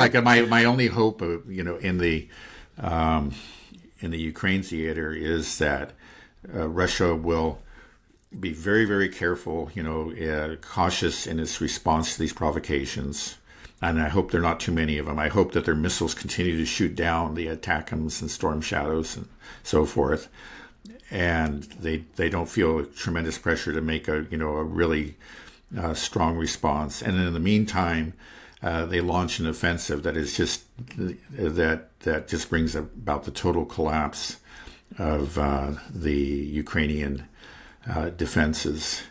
Like my only hope, in the Ukraine theater is that Russia will be very, very careful, cautious in its response to these provocations. And I hope there are not too many of them. I hope that their missiles continue to shoot down the ATACMS and Storm Shadows and so forth. And they don't feel tremendous pressure to make a really strong response. And in the meantime, they launch an offensive that is just that just brings about the total collapse of the Ukrainian defenses.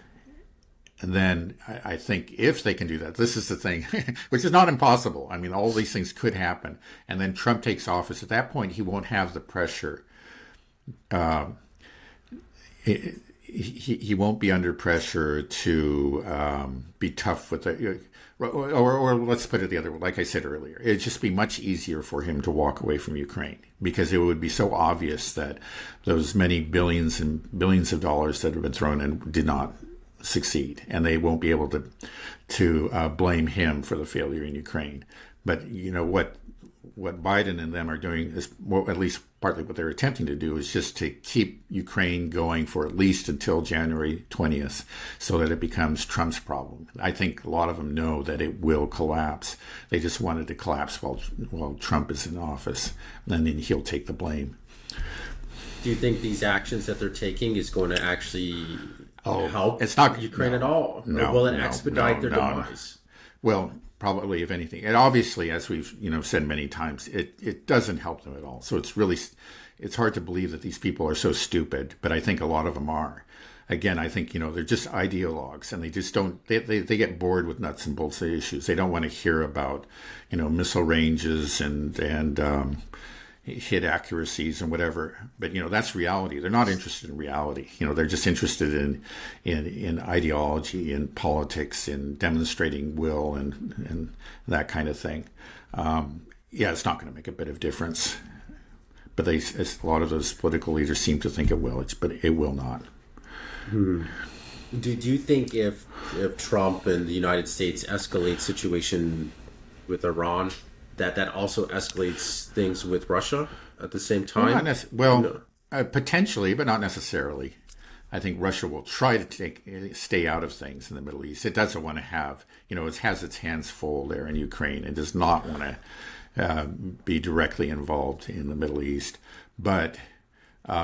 And then I think if they can do that, this is the thing, which is not impossible. I mean, all these things could happen. And then Trump takes office. At that point, he won't have the pressure. He won't be under pressure to be tough with the, or let's put it the other way. Like I said earlier, it'd just be much easier for him to walk away from Ukraine because it would be so obvious that those many billions and billions of dollars that have been thrown in did not succeed, and they won't be able to blame him for the failure in Ukraine. But what Biden and them are doing is, well, at least partly what they're attempting to do, is just to keep Ukraine going for at least until January 20th, so that it becomes Trump's problem. I think a lot of them know that it will collapse. They just want it to collapse while Trump is in office, and then he'll take the blame. Do you think these actions that they're taking is going to actually help it's not Ukraine at all? No, or will it expedite their demise? Well, probably, if anything. And obviously, as we've said many times, it doesn't help them at all. So it's hard to believe that these people are so stupid, but I think a lot of them are. Again, I think, they're just ideologues, and they just don't, they get bored with nuts and bolts of issues. They don't want to hear about, missile ranges and hit accuracies and whatever. But, that's reality. They're not interested in reality. They're just interested in ideology, in politics, in demonstrating will and that kind of thing. It's not going to make a bit of difference. But a lot of those political leaders seem to think it will, but it will not. Do you think if Trump and the United States escalate situation with Iran, that also escalates things with Russia at the same time? Potentially, but not necessarily. I think Russia will try to stay out of things in the Middle East. It doesn't want to have, it has its hands full there in Ukraine. It does not want to be directly involved in the Middle East. But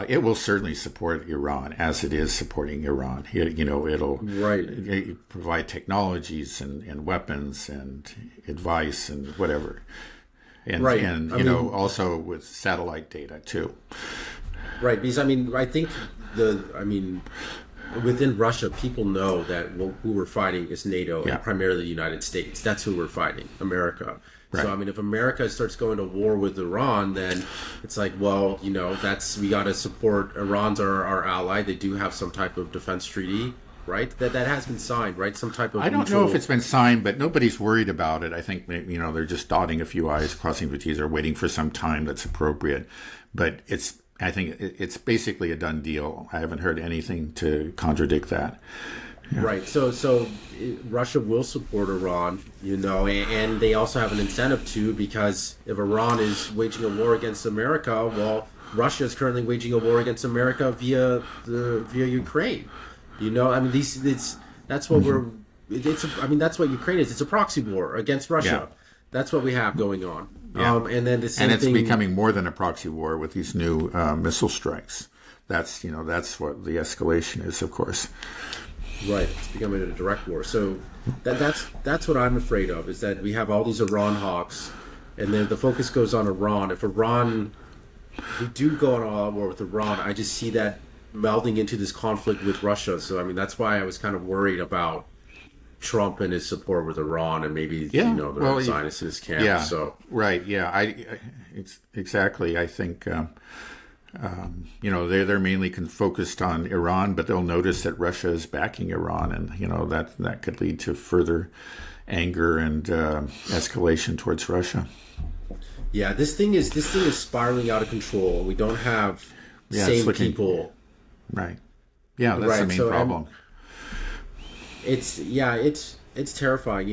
it will certainly support Iran as it is supporting Iran. It'll provide technologies and weapons and advice and whatever. And also with satellite data too. Right, because I think within Russia, people know that who we're fighting is NATO and primarily the United States. That's who we're fighting, America. Right. So, if America starts going to war with Iran, then it's like, well, we got to support. Iran's our ally. They do have some type of defense treaty, right? That has been signed, right? Some type of I don't know if it's been signed, but nobody's worried about it. I think, they're just dotting a few I's, crossing a few T's, or waiting for some time that's appropriate. But I think it's basically a done deal. I haven't heard anything to contradict that. Yeah. Right. So Russia will support Iran, and they also have an incentive to, because if Iran is waging a war against America, well, Russia is currently waging a war against America via Ukraine. That's what that's what Ukraine is. It's a proxy war against Russia. Yeah. That's what we have going on. Yeah. And then the same it's thing, becoming more than a proxy war with these new missile strikes. That's what the escalation is, of course. Right, it's becoming a direct war. So that's what I'm afraid of, is that we have all these Iran hawks, and then the focus goes on Iran. If we do go on a all-out war with Iran, I just see that melding into this conflict with Russia. So that's why I was kind of worried about Trump and his support with Iran, and maybe the Zionists in his camp. Yeah, so right. Yeah, it's exactly. I think. They're mainly focused on Iran, but they'll notice that Russia is backing Iran, and that could lead to further anger and escalation towards Russia. Yeah, this thing is spiraling out of control. We don't have sane people. Right. Yeah, that's the main problem. It's terrifying.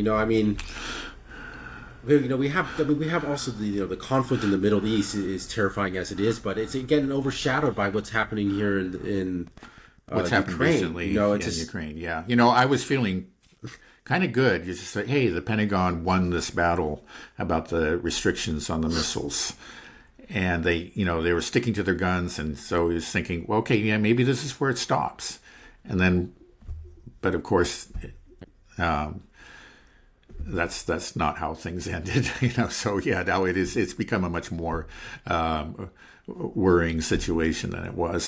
we have also the conflict in the Middle East is terrifying as it is, but it's again overshadowed by what's happening here in What's happened Ukraine. recently It's in just Ukraine. Yeah. I was feeling kind of good. You just say, hey, the Pentagon won this battle about the restrictions on the missiles. And they were sticking to their guns. And so he was thinking, well, okay, yeah, maybe this is where it stops. And then, but of course, that's not how things ended. So yeah, now it's become a much more worrying situation than it was.